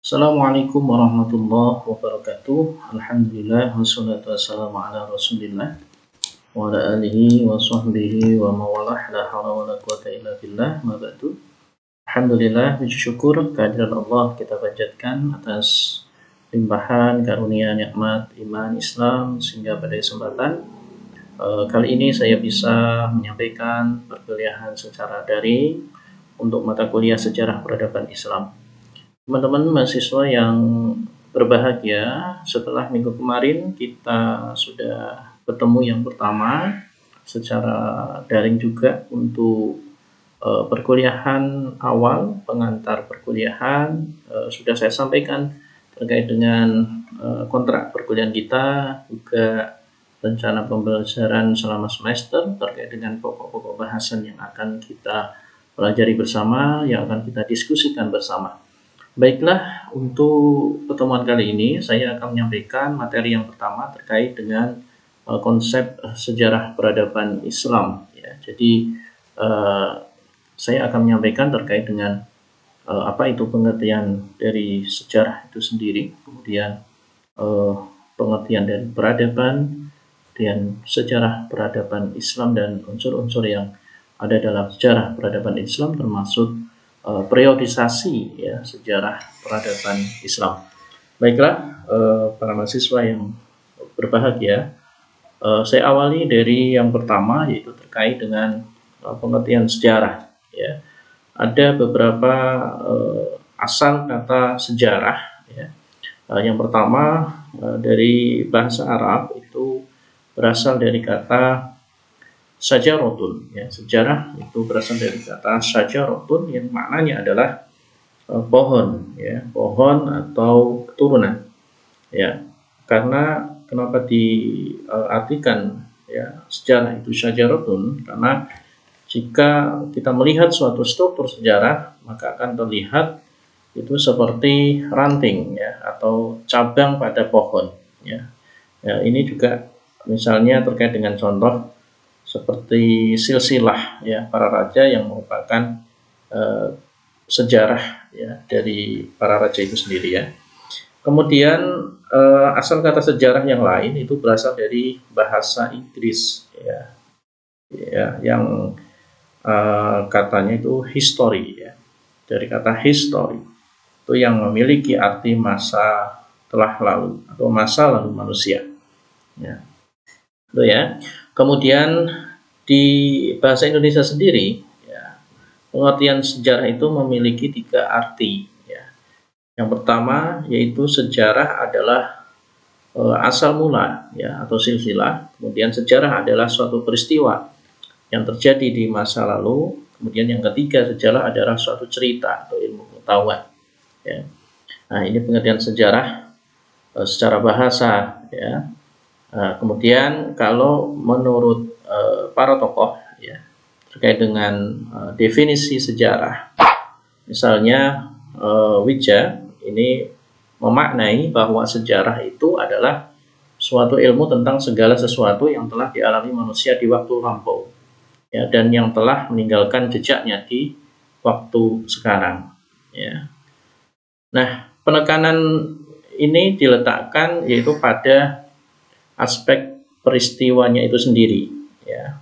Assalamualaikum warahmatullahi wabarakatuh. Alhamdulillah wassalatu wassalamu ala Rasulillah wa ala alihi wa sahbihi wa mawalah la haula wala quwata illa billah ma ba'du. Alhamdulillah, puji syukur kehadirat Allah kita panjatkan atas limpahan karunia nikmat iman Islam sehingga pada kesempatan kali ini saya bisa menyampaikan perkuliahan secara daring untuk mata kuliah sejarah peradaban Islam. Teman-teman mahasiswa yang berbahagia, setelah minggu kemarin kita sudah bertemu yang pertama secara daring juga untuk perkuliahan awal, pengantar perkuliahan. Sudah saya sampaikan terkait dengan kontrak perkuliahan kita, juga rencana pembelajaran selama semester terkait dengan pokok-pokok bahasan yang akan kita pelajari bersama, yang akan kita diskusikan bersama. Baiklah, untuk pertemuan kali ini saya akan menyampaikan materi yang pertama terkait dengan konsep sejarah peradaban Islam. Ya, jadi saya akan menyampaikan terkait dengan apa itu pengertian dari sejarah itu sendiri, kemudian pengertian dari peradaban, dan sejarah peradaban Islam dan unsur-unsur yang ada dalam sejarah peradaban Islam, termasuk periodisasi ya sejarah peradaban Islam. Baiklah, para mahasiswa yang berbahagia, saya awali dari yang pertama, yaitu terkait dengan pengertian sejarah. Ya, ada beberapa asal kata sejarah. Ya. Yang pertama dari bahasa Arab itu berasal dari kata sajarotun, ya, sejarah itu berasal dari kata sajarotun yang maknanya adalah pohon, ya, pohon atau keturunan, ya. Karena kenapa diartikan ya sejarah itu sajarotun? Karena jika kita melihat suatu struktur sejarah, maka akan terlihat itu seperti ranting, ya, atau cabang pada pohon, ya. Ya, ini juga misalnya terkait dengan contoh seperti silsilah ya para raja yang merupakan sejarah ya dari para raja itu sendiri ya. Kemudian asal kata sejarah yang lain itu berasal dari bahasa Inggris ya yang katanya itu history ya. Dari kata history itu yang memiliki arti masa telah lalu atau masa lalu manusia. Ya. Itu ya. Kemudian di bahasa Indonesia sendiri, ya, pengertian sejarah itu memiliki 3 arti. Ya. Yang pertama yaitu sejarah adalah asal mula, ya, atau silsilah. Kemudian sejarah adalah suatu peristiwa yang terjadi di masa lalu. Kemudian yang ketiga, sejarah adalah suatu cerita atau ilmu pengetahuan. Ya. Nah, ini pengertian sejarah secara bahasa, ya. Kemudian kalau menurut para tokoh ya terkait dengan definisi sejarah, misalnya Wija ini memaknai bahwa sejarah itu adalah suatu ilmu tentang segala sesuatu yang telah dialami manusia di waktu lampau ya, dan yang telah meninggalkan jejaknya di waktu sekarang ya. Nah, penekanan ini diletakkan yaitu pada aspek peristiwanya itu sendiri ya,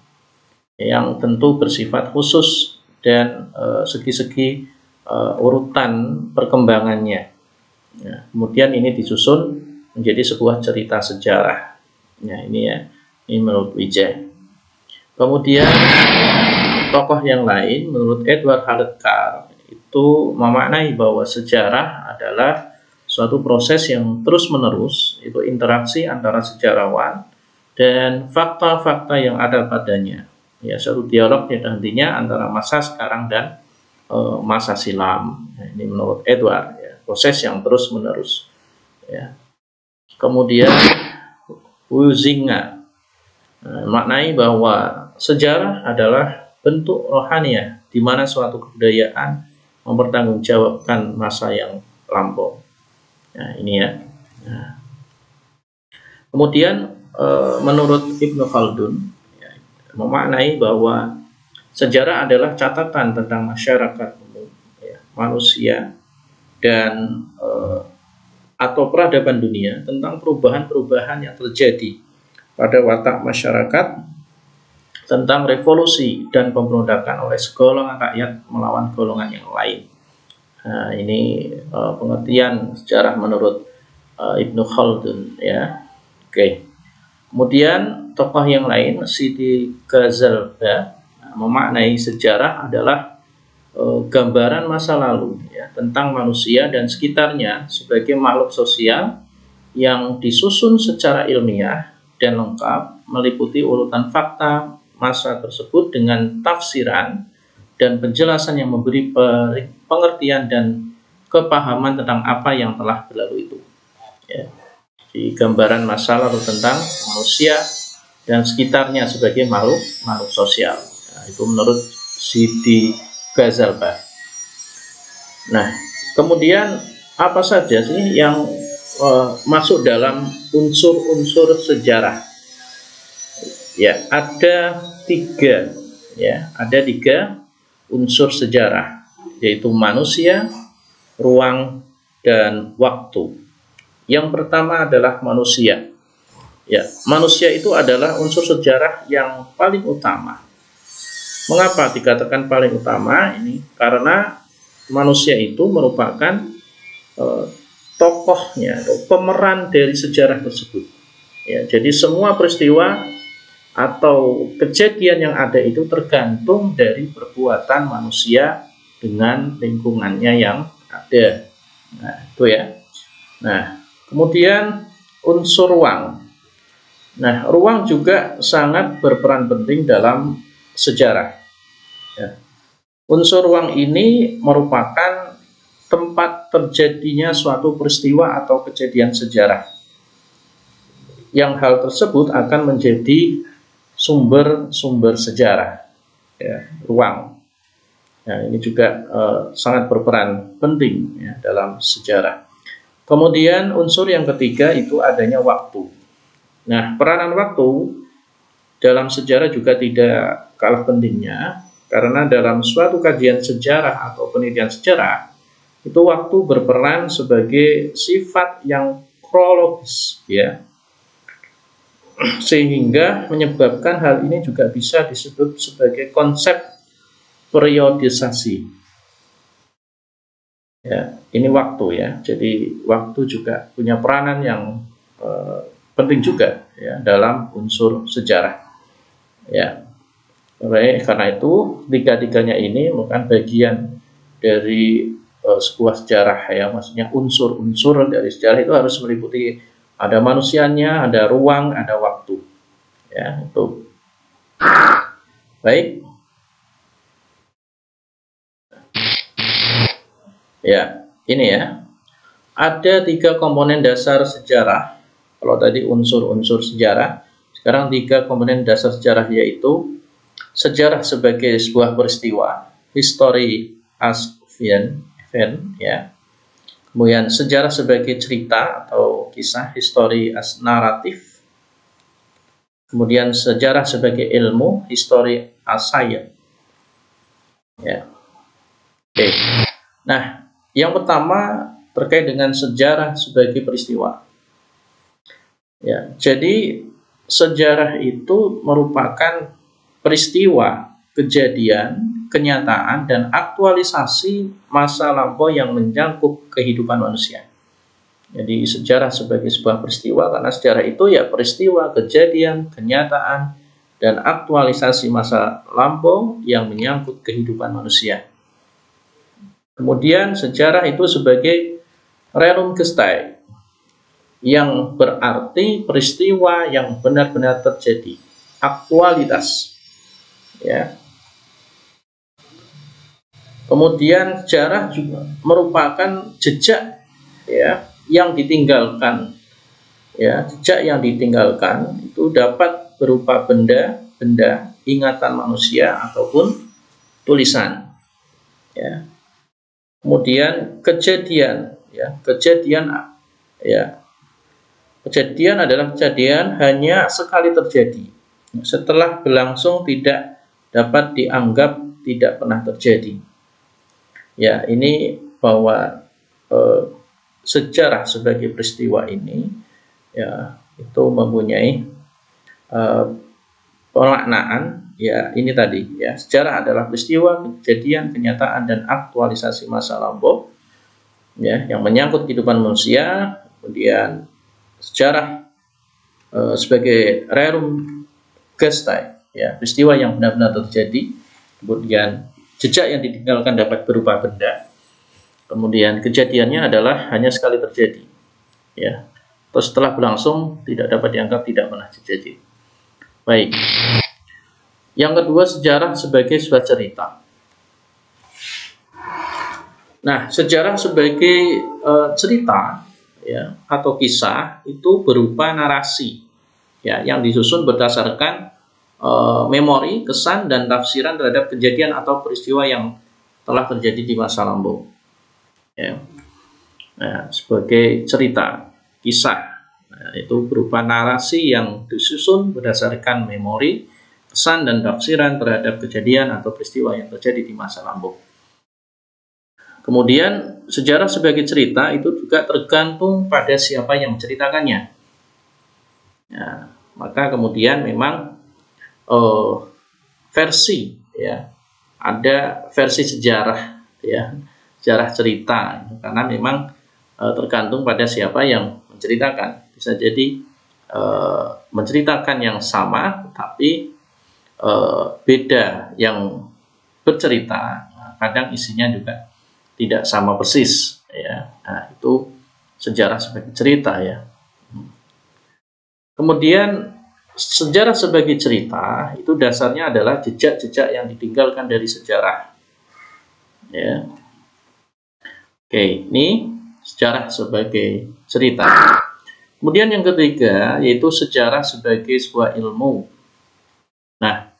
yang tentu bersifat khusus dan segi-segi urutan perkembangannya ya. Kemudian ini disusun menjadi sebuah cerita sejarah ya, ini ya, ini menurut Wijaya. Kemudian tokoh yang lain menurut Edward Hallett Carr itu memaknai bahwa sejarah adalah suatu proses yang terus-menerus, itu interaksi antara sejarawan dan fakta-fakta yang ada padanya. Ya, suatu dialog yang nantinya antara masa sekarang dan masa silam. Nah, ini menurut Edward, ya, proses yang terus-menerus. Ya. Kemudian Huizinga maknai bahwa sejarah adalah bentuk rohaniah di mana suatu kebudayaan mempertanggungjawabkan masa yang lampau. Nah, ini ya. Nah. Kemudian menurut Ibnu Khaldun ya, memaknai bahwa sejarah adalah catatan tentang masyarakat umum, ya, manusia dan atau peradaban dunia tentang perubahan-perubahan yang terjadi pada watak masyarakat, tentang revolusi dan pemberontakan oleh segolongan rakyat melawan golongan yang lain. Nah, ini pengertian sejarah menurut Ibnu Khaldun, ya. Oke. Kemudian tokoh yang lain, Siti Ghazalba, memaknai sejarah adalah gambaran masa lalu, ya, tentang manusia dan sekitarnya sebagai makhluk sosial yang disusun secara ilmiah dan lengkap, meliputi urutan fakta masa tersebut dengan tafsiran dan penjelasan yang memberi pengertian dan kepahaman tentang apa yang telah berlalu itu, ya. Di gambaran masa lalu tentang manusia dan sekitarnya sebagai makhluk sosial. Nah, itu menurut Siti Ghazalba. Nah, kemudian apa saja sih yang masuk dalam unsur-unsur sejarah? Ya, ada tiga, ya, ada tiga unsur sejarah, yaitu manusia, ruang, dan waktu. Yang pertama adalah manusia. Ya, manusia itu adalah unsur sejarah yang paling utama. Mengapa dikatakan paling utama? Ini karena manusia itu merupakan tokohnya atau pemeran dari sejarah tersebut. Ya, jadi semua peristiwa atau kejadian yang ada itu tergantung dari perbuatan manusia dengan lingkungannya yang ada. Nah, itu ya. Nah, kemudian unsur ruang. Nah, ruang juga sangat berperan penting dalam sejarah. Ya. Unsur ruang ini merupakan tempat terjadinya suatu peristiwa atau kejadian sejarah, yang hal tersebut akan menjadi sumber-sumber sejarah, ya, ruang. Nah, ini juga sangat berperan penting, ya, dalam sejarah. Kemudian unsur yang ketiga itu adanya waktu. Nah, peranan waktu dalam sejarah juga tidak kalah pentingnya, karena dalam suatu kajian sejarah atau penelitian sejarah, itu waktu berperan sebagai sifat yang kronologis, ya, sehingga menyebabkan hal ini juga bisa disebut sebagai konsep periodisasi. Ya, ini waktu, ya. Jadi waktu juga punya peranan yang penting juga, ya, dalam unsur sejarah. Ya, baik, karena itu tiga-tiganya ini merupakan bagian dari sebuah sejarah, ya. Maksudnya unsur-unsur dari sejarah itu harus meliputi ada manusianya, ada ruang, ada waktu. Ya, itu. Baik. Ya, ini ya. Ada tiga komponen dasar sejarah. Kalau tadi unsur-unsur sejarah, sekarang tiga komponen dasar sejarah, yaitu sejarah sebagai sebuah peristiwa, history as event, ya. Kemudian sejarah sebagai cerita atau kisah, history as narrative. Kemudian sejarah sebagai ilmu, history as science. Ya. Oke. Nah, yang pertama terkait dengan sejarah sebagai peristiwa. Ya, jadi sejarah itu merupakan peristiwa, kejadian, kenyataan, dan aktualisasi masa lampau yang menyangkut kehidupan manusia. Jadi sejarah sebagai sebuah peristiwa, karena sejarah itu ya peristiwa, kejadian, kenyataan, dan aktualisasi masa lampau yang menyangkut kehidupan manusia. Kemudian sejarah itu sebagai rerum gestae, yang berarti peristiwa yang benar-benar terjadi, aktualitas, ya. Kemudian sejarah juga merupakan jejak, ya, yang ditinggalkan, ya. Jejak yang ditinggalkan itu dapat berupa benda-benda, ingatan manusia ataupun tulisan, ya. Kemudian kejadian, ya, kejadian adalah kejadian hanya sekali terjadi, setelah berlangsung tidak dapat dianggap tidak pernah terjadi. Ya, ini bahwa sejarah sebagai peristiwa ini ya itu mempunyai pemaknaan ya ini tadi ya, sejarah adalah peristiwa, kejadian, kenyataan dan aktualisasi masa lampau ya yang menyangkut kehidupan manusia. Kemudian sejarah sebagai rerum gestae ya, peristiwa yang benar-benar terjadi. Kemudian jejak yang ditinggalkan dapat berupa benda. Kemudian kejadiannya adalah hanya sekali terjadi ya, terus setelah berlangsung tidak dapat dianggap tidak pernah terjadi. Baik, yang kedua, sejarah sebagai sebuah cerita. Nah, sejarah sebagai cerita ya atau kisah itu berupa narasi ya yang disusun berdasarkan memori, kesan dan tafsiran terhadap kejadian atau peristiwa yang telah terjadi di masa lampau ya. Nah, sebagai cerita, kisah itu berupa narasi yang disusun berdasarkan memori, kesan dan tafsiran terhadap kejadian atau peristiwa yang terjadi di masa lampau. Kemudian sejarah sebagai cerita itu juga tergantung pada siapa yang menceritakannya ya, maka kemudian memang versi ya, ada versi sejarah ya, sejarah cerita karena memang tergantung pada siapa yang menceritakan. Bisa jadi menceritakan yang sama tapi beda yang bercerita, kadang isinya juga tidak sama persis ya. Nah, itu sejarah sebagai cerita ya. Kemudian sejarah sebagai cerita itu dasarnya adalah jejak-jejak yang ditinggalkan dari sejarah ya. Oke, ini sejarah sebagai cerita. Kemudian yang ketiga yaitu sejarah sebagai sebuah ilmu. Nah,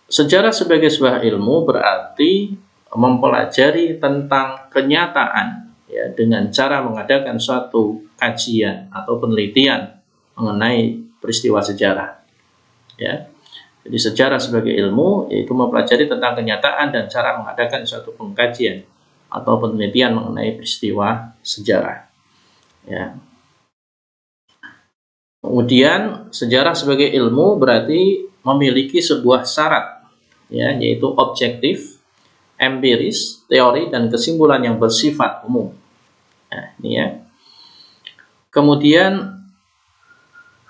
sejarah sebagai sebuah ilmu berarti mempelajari tentang kenyataan ya dengan cara mengadakan suatu kajian atau penelitian mengenai peristiwa sejarah ya. Jadi sejarah sebagai ilmu yaitu mempelajari tentang kenyataan dan cara mengadakan suatu pengkajian atau penelitian mengenai peristiwa sejarah ya. Kemudian sejarah sebagai ilmu berarti memiliki sebuah syarat ya, yaitu objektif, empiris, teori dan kesimpulan yang bersifat umum. Nah, ini ya. Kemudian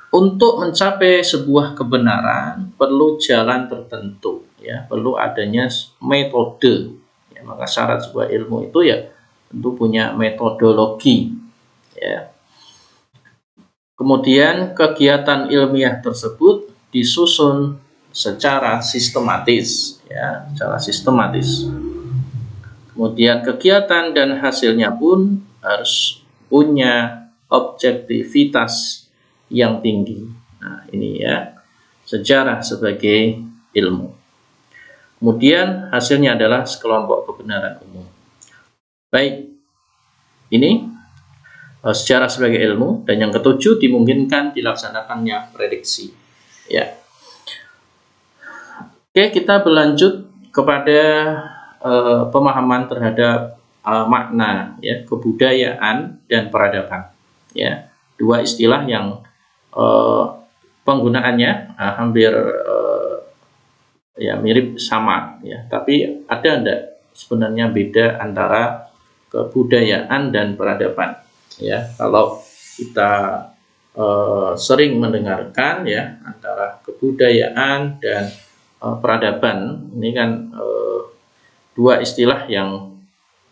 untuk mencapai sebuah kebenaran perlu jalan tertentu ya, perlu adanya metode ya, maka syarat sebuah ilmu itu ya tentu punya metodologi ya. Kemudian kegiatan ilmiah tersebut disusun secara sistematis ya, secara sistematis. Kemudian kegiatan dan hasilnya pun harus punya objektivitas yang tinggi. Nah, ini ya, sejarah sebagai ilmu. Kemudian hasilnya adalah sekelompok kebenaran umum. Baik, ini sejarah sebagai ilmu. Dan yang ketujuh, dimungkinkan dilaksanakannya prediksi. Ya. Oke, kita berlanjut kepada pemahaman terhadap makna ya, kebudayaan dan peradaban ya, dua istilah yang penggunaannya hampir ya mirip sama ya, tapi ada enggak sebenarnya beda antara kebudayaan dan peradaban ya. Kalau kita sering mendengarkan ya antara kebudayaan dan peradaban, ini kan dua istilah yang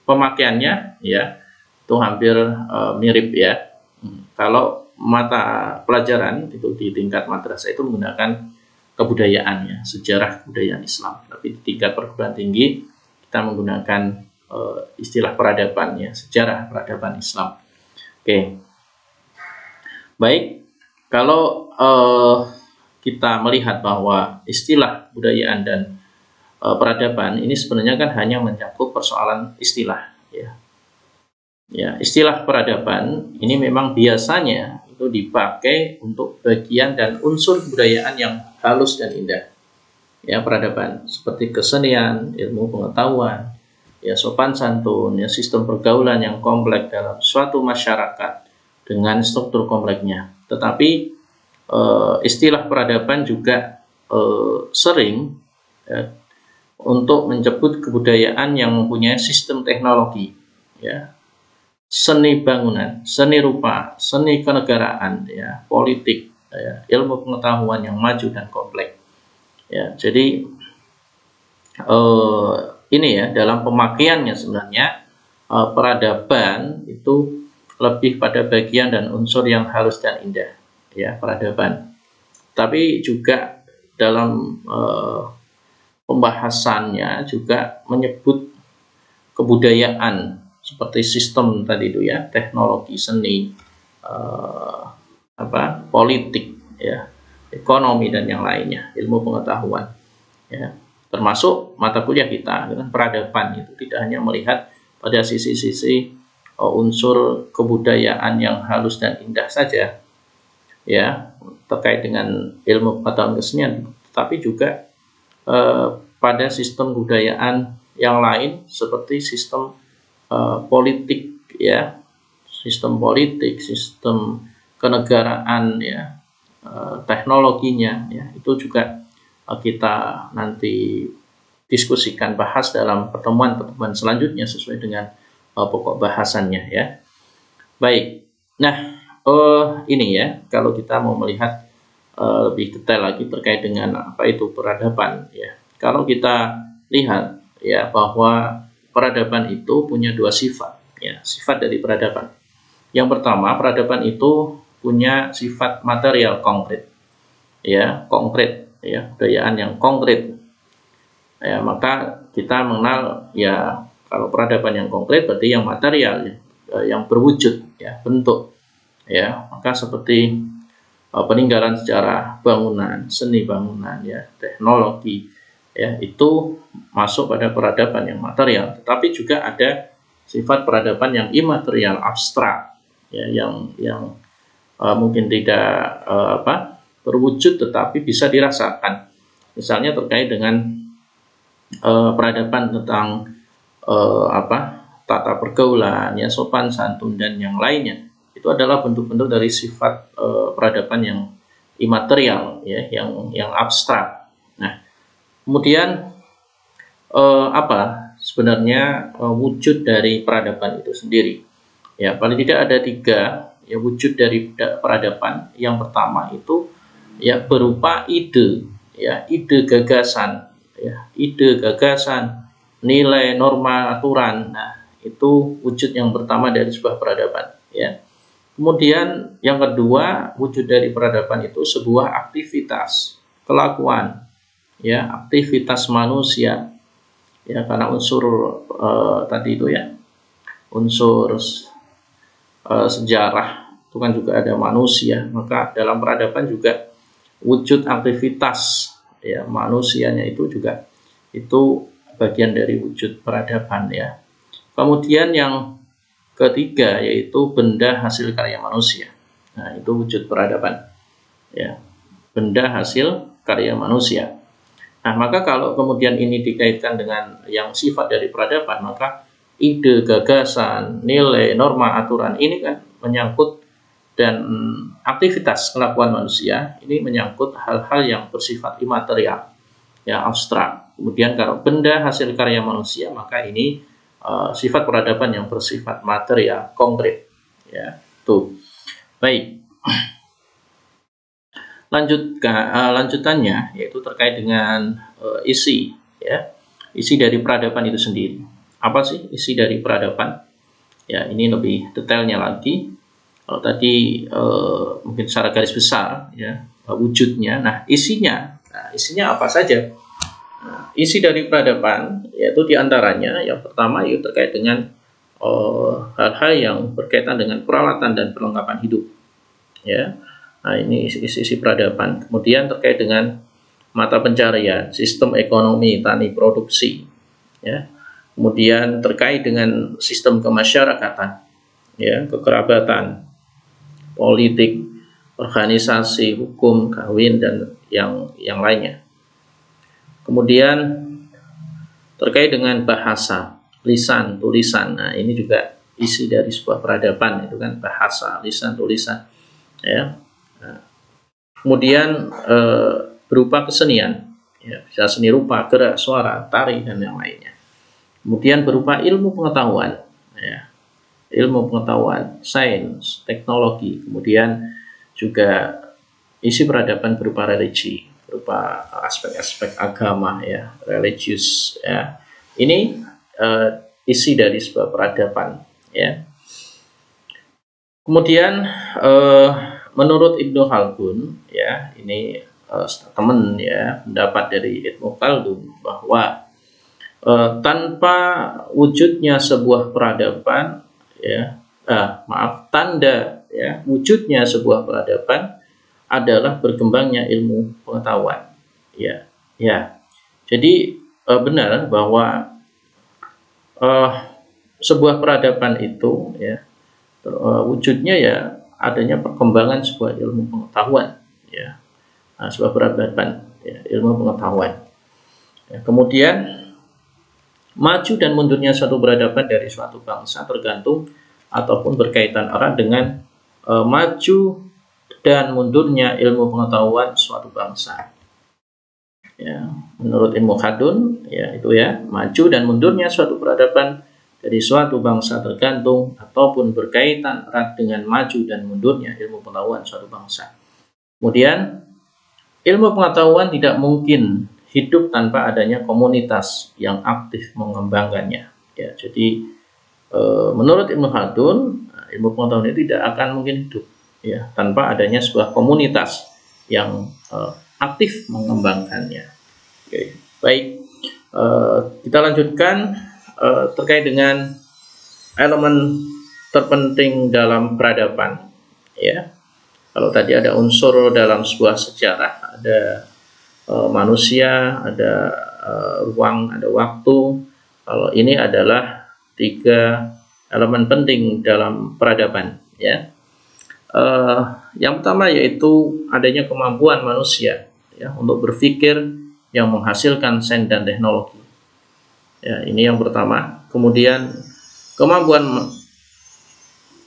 pemakaiannya ya itu hampir mirip ya. Kalau mata pelajaran itu di tingkat madrasah itu menggunakan kebudayaan ya, sejarah kebudayaan Islam. Tapi di tingkat perguruan tinggi kita menggunakan istilah peradaban ya, sejarah peradaban Islam. Oke. Baik, kalau kita melihat bahwa istilah kebudayaan dan peradaban ini sebenarnya kan hanya mencakup persoalan istilah ya. Ya, istilah peradaban ini memang biasanya itu dipakai untuk bagian dan unsur kebudayaan yang halus dan indah. Ya, peradaban seperti kesenian, ilmu pengetahuan, ya sopan santun, ya sistem pergaulan yang kompleks dalam suatu masyarakat dengan struktur kompleksnya. Tetapi istilah peradaban juga sering ya, untuk menyebut kebudayaan yang mempunyai sistem teknologi, ya, seni bangunan, seni rupa, seni kenegaraan, ya, politik, ya, ilmu pengetahuan yang maju dan kompleks. Ya, jadi ini ya dalam pemakaiannya sebenarnya peradaban itu lebih pada bagian dan unsur yang halus dan indah, ya peradaban. Tapi juga dalam pembahasannya juga menyebut kebudayaan seperti sistem tadi itu ya, teknologi, seni, politik, ya, ekonomi dan yang lainnya, ilmu pengetahuan, ya, termasuk mata kuliah kita dengan peradaban itu tidak hanya melihat pada sisi-sisi unsur kebudayaan yang halus dan indah saja, ya, terkait dengan ilmu pengetahuan kesenian, tapi juga pada sistem kebudayaan yang lain seperti sistem politik, ya, sistem politik, sistem kenegaraan, ya, teknologinya, ya, itu juga kita nanti diskusikan, bahas dalam pertemuan-pertemuan selanjutnya sesuai dengan pokok bahasannya, ya. Baik, nah ini ya kalau kita mau melihat lebih detail lagi terkait dengan apa itu peradaban, ya. Kalau kita lihat ya bahwa peradaban itu punya dua sifat, ya, sifat dari peradaban. Yang pertama, peradaban itu punya sifat material konkret, ya, konkret, ya, kebudayaan yang konkret. Ya, maka kita mengenal ya kalau peradaban yang konkret berarti yang material, ya, yang berwujud, ya, bentuk, ya, maka seperti peninggalan sejarah bangunan, seni bangunan, ya, teknologi, ya, itu masuk pada peradaban yang material. Tetapi juga ada sifat peradaban yang imaterial, abstrak, ya, yang mungkin tidak berwujud tetapi bisa dirasakan. Misalnya terkait dengan peradaban tentang tata pergaulan, ya, sopan santun dan yang lainnya. Itu adalah bentuk-bentuk dari sifat peradaban yang imaterial, ya, yang abstrak. Nah, kemudian apa sebenarnya wujud dari peradaban itu sendiri? Ya, paling tidak ada 3 ya wujud dari peradaban. Yang pertama itu ya berupa ide, ya, ide gagasan, ya, ide gagasan, nilai, norma, aturan. Nah, itu wujud yang pertama dari sebuah peradaban, ya. Kemudian yang kedua, wujud dari peradaban itu sebuah aktivitas, kelakuan, ya, aktivitas manusia, ya, karena unsur tadi itu ya, unsur sejarah itu kan juga ada manusia, maka dalam peradaban juga wujud aktivitas, ya, manusianya itu juga itu bagian dari wujud peradaban, ya. Kemudian yang ketiga yaitu benda hasil karya manusia. Nah, itu wujud peradaban, ya, benda hasil karya manusia. Nah, maka kalau kemudian ini dikaitkan dengan yang sifat dari peradaban, maka ide, gagasan, nilai, norma, aturan ini kan menyangkut dan aktivitas kelakuan manusia ini menyangkut hal-hal yang bersifat imaterial, ya, abstrak. Kemudian kalau benda hasil karya manusia, maka ini sifat peradaban yang bersifat material, konkret, ya. Tuh. Baik. Lanjutannya yaitu terkait dengan isi, ya, isi dari peradaban itu sendiri. Apa sih isi dari peradaban? Ya, ini lebih detailnya lagi. Kalau tadi mungkin secara garis besar, ya, wujudnya. Nah, isinya apa saja? Nah, isi dari peradaban yaitu diantaranya yang pertama yaitu terkait dengan hal-hal yang berkaitan dengan peralatan dan perlengkapan hidup, ya. Nah, ini isi peradaban. Kemudian terkait dengan mata pencarian, sistem ekonomi, tani, produksi, ya. Kemudian terkait dengan sistem kemasyarakatan, ya, kekerabatan, politik, organisasi, hukum, kawin dan yang lainnya. Kemudian terkait dengan bahasa, lisan, tulisan. Nah, ini juga isi dari sebuah peradaban, itu kan bahasa, lisan, tulisan, ya. Nah, kemudian berupa kesenian, ya, bisa seni rupa, gerak, suara, tari, dan yang lainnya. Kemudian berupa ilmu pengetahuan, ya, ilmu pengetahuan, sains, teknologi. Kemudian juga isi peradaban berupa religi, berupa aspek-aspek agama, ya, religius, ya. Ini isi dari sebuah peradaban, ya. Kemudian menurut Ibnu Khaldun, ya, ini teman, ya, pendapat dari Ibnu Khaldun bahwa tanpa wujudnya sebuah peradaban, ya, tanda, ya, wujudnya sebuah peradaban adalah berkembangnya ilmu pengetahuan, ya, ya. Jadi benar bahwa sebuah peradaban itu, ya, wujudnya ya adanya perkembangan sebuah ilmu pengetahuan, ya. Nah, sebuah peradaban, ya, ilmu pengetahuan. Ya, kemudian maju dan mundurnya suatu peradaban dari suatu bangsa tergantung ataupun berkaitan erat dengan maju dan mundurnya ilmu pengetahuan suatu bangsa. Ya, menurut Ilmu Khaldun, ya, itu, ya, maju dan mundurnya suatu peradaban dari suatu bangsa tergantung ataupun berkaitan erat dengan maju dan mundurnya ilmu pengetahuan suatu bangsa. Kemudian ilmu pengetahuan tidak mungkin hidup tanpa adanya komunitas yang aktif mengembangkannya. Ya, jadi menurut Ibnu Khaldun, ilmu pengetahuan itu tidak akan mungkin hidup, ya, tanpa adanya sebuah komunitas yang aktif mengembangkannya. Oke, baik, kita lanjutkan terkait dengan elemen terpenting dalam peradaban, ya. Kalau tadi ada unsur dalam sebuah sejarah, ada manusia, ada ruang, ada waktu. Kalau ini adalah 3 elemen penting dalam peradaban, ya. Yang pertama yaitu adanya kemampuan manusia, ya, untuk berpikir yang menghasilkan sains dan teknologi. Ya, ini yang pertama. Kemudian kemampuan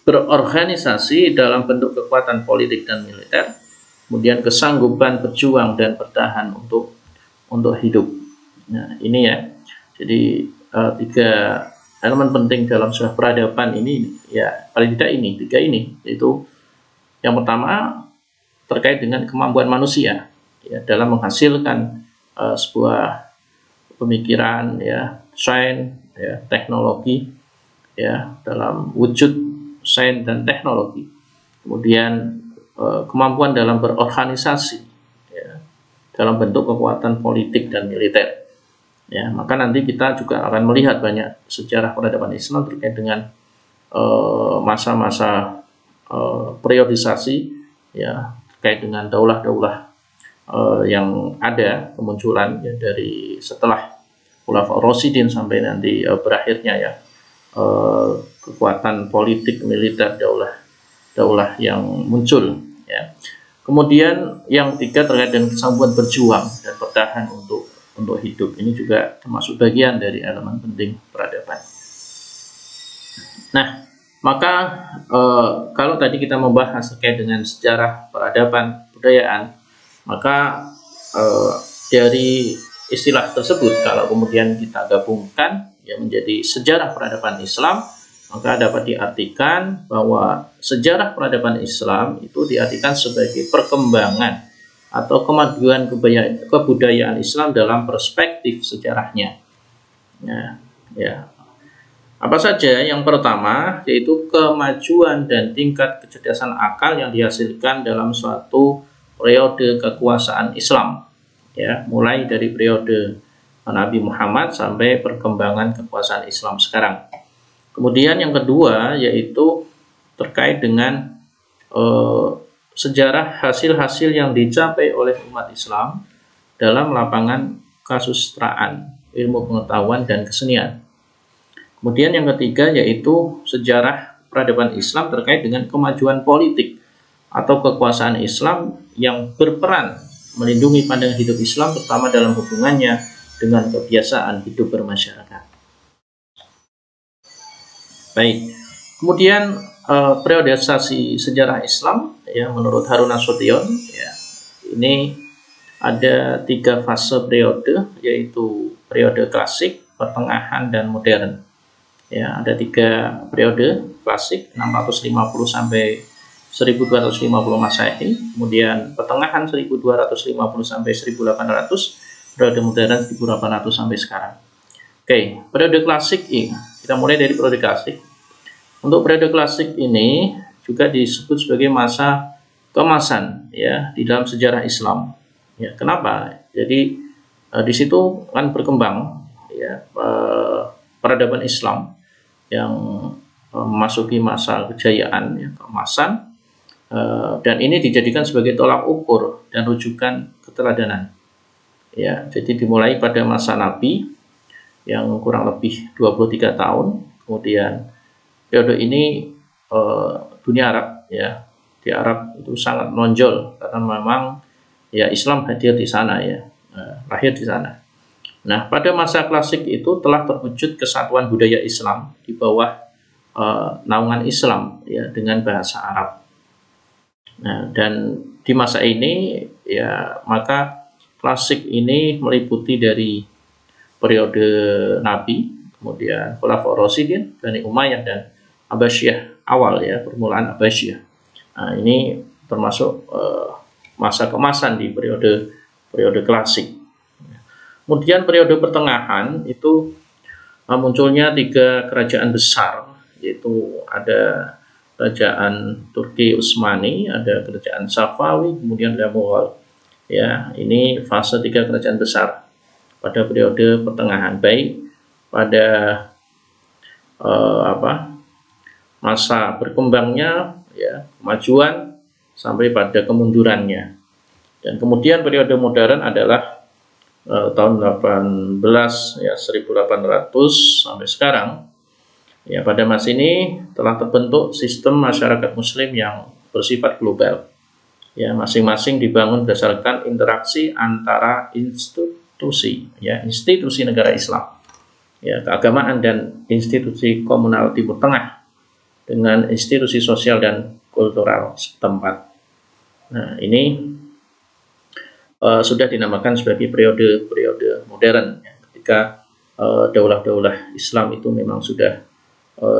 berorganisasi dalam bentuk kekuatan politik dan militer. Kemudian kesanggupan berjuang dan bertahan untuk hidup. Nah, ini, ya. Jadi 3 elemen penting dalam sebuah peradaban ini, ya, paling tidak ini 3 ini, yaitu yang pertama terkait dengan kemampuan manusia, ya, dalam menghasilkan sebuah pemikiran, ya, sains, ya, teknologi, ya, dalam wujud sains dan teknologi. Kemudian kemampuan dalam berorganisasi, ya, dalam bentuk kekuatan politik dan militer. Ya, maka nanti kita juga akan melihat banyak sejarah peradaban Islam terkait dengan masa-masa periodisasi, ya, terkait dengan daulah-daulah yang ada kemunculan, ya, dari setelah Khulafaur Rasyidin sampai nanti berakhirnya, ya, kekuatan politik militer daulah yang muncul, ya. Kemudian yang 3 terkait dengan kesanggupan berjuang dan bertahan untuk hidup. Ini juga termasuk bagian dari elemen penting peradaban. Nah, maka kalau tadi kita membahas terkait dengan sejarah peradaban, budayaan, maka dari istilah tersebut kalau kemudian kita gabungkan, ya, menjadi sejarah peradaban Islam, maka dapat diartikan bahwa sejarah peradaban Islam itu diartikan sebagai perkembangan atau kemajuan kebudayaan Islam dalam perspektif sejarahnya. Ya, ya. Apa saja? Yang pertama yaitu kemajuan dan tingkat kecerdasan akal yang dihasilkan dalam suatu periode kekuasaan Islam, ya, mulai dari periode Nabi Muhammad sampai perkembangan kekuasaan Islam sekarang. Kemudian yang kedua yaitu terkait dengan sejarah hasil-hasil yang dicapai oleh umat Islam dalam lapangan kesusastraan, ilmu pengetahuan dan kesenian. Kemudian yang ketiga yaitu sejarah peradaban Islam terkait dengan kemajuan politik atau kekuasaan Islam yang berperan melindungi pandangan hidup Islam terutama dalam hubungannya dengan kebiasaan hidup bermasyarakat. Baik. Kemudian periodisasi sejarah Islam ya menurut Harun Nasution ya ini ada 3 fase periode, yaitu periode klasik, pertengahan, dan modern. Ya, ada 3 periode klasik 650 sampai 1250 Masehi, kemudian pertengahan 1250 sampai 1800, periode modern 1800 sampai sekarang. Oke, periode klasik ini kita mulai dari periode klasik. Untuk periode klasik ini juga disebut sebagai masa keemasan ya di dalam sejarah Islam. Ya, kenapa? Jadi di situ kan berkembang ya peradaban Islam yang memasuki masa kejayaan ya, keemasan dan ini dijadikan sebagai tolak ukur dan rujukan keteladanan. Ya, jadi dimulai pada masa Nabi yang kurang lebih 23 tahun, kemudian periode ini dunia Arab ya, di Arab itu sangat menonjol karena memang ya Islam hadir di sana ya, lahir di sana. Nah, pada masa klasik itu telah terwujud kesatuan budaya Islam di bawah naungan Islam ya dengan bahasa Arab. Nah, dan di masa ini ya maka klasik ini meliputi dari periode Nabi, kemudian Khulafaur Rasyidin, Bani Umayyah dan Abbasiyah awal ya, permulaan Abbasiyah. Nah, ini termasuk masa keemasan di periode klasik. Kemudian periode pertengahan itu munculnya 3 kerajaan besar, yaitu ada kerajaan Turki Utsmani, ada kerajaan Safawi, kemudian ada Mughal. Ya, ini fase 3 kerajaan besar pada periode pertengahan, baik pada masa berkembangnya ya, kemajuan sampai pada kemundurannya. Dan kemudian periode modern adalah tahun 18 ya 1800 sampai sekarang. Ya, pada masa ini telah terbentuk sistem masyarakat muslim yang bersifat global. Ya, masing-masing dibangun berdasarkan interaksi antara institusi negara Islam, ya, keagamaan dan institusi komunal Timur Tengah dengan institusi sosial dan kultural setempat. Nah, ini sudah dinamakan sebagai periode modern ya, ketika daulah-daulah Islam itu memang sudah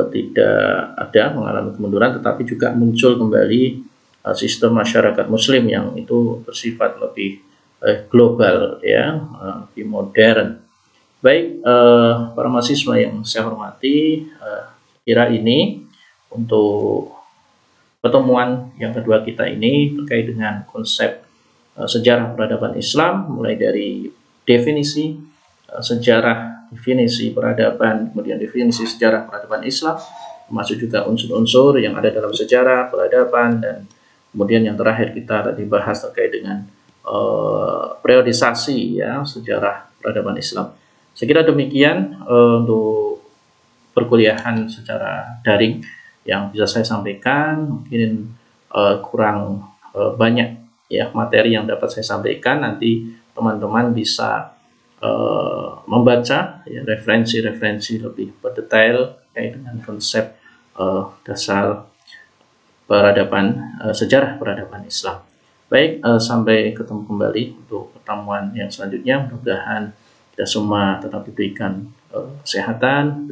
tidak ada, mengalami kemunduran, tetapi juga muncul kembali sistem masyarakat muslim yang itu bersifat lebih global ya, lebih modern. Baik, para mahasiswa yang saya hormati, kira ini untuk pertemuan yang kedua kita ini terkait dengan konsep sejarah peradaban Islam, mulai dari definisi sejarah, definisi peradaban, kemudian definisi sejarah peradaban Islam, termasuk juga unsur-unsur yang ada dalam sejarah peradaban, dan kemudian yang terakhir kita tadi bahas terkait dengan periodisasi ya sejarah peradaban Islam. Saya kira demikian untuk perkuliahan secara daring yang bisa saya sampaikan. Mungkin kurang banyak ya materi yang dapat saya sampaikan. Nanti teman-teman bisa membaca ya, referensi-referensi lebih berdetail terkait dengan konsep dasar peradaban, sejarah peradaban Islam. Baik, sampai ketemu kembali untuk pertemuan yang selanjutnya. Mudah-mudahan kita semua tetap diberikan kesehatan,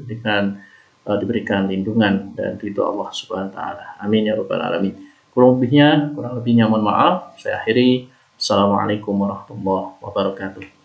diberikan lindungan dan ridho Allah Subhanahu wa taala. Amin ya rabbal alamin. Kurang lebihnya mohon maaf. Saya akhiri. Assalamualaikum warahmatullahi wabarakatuh.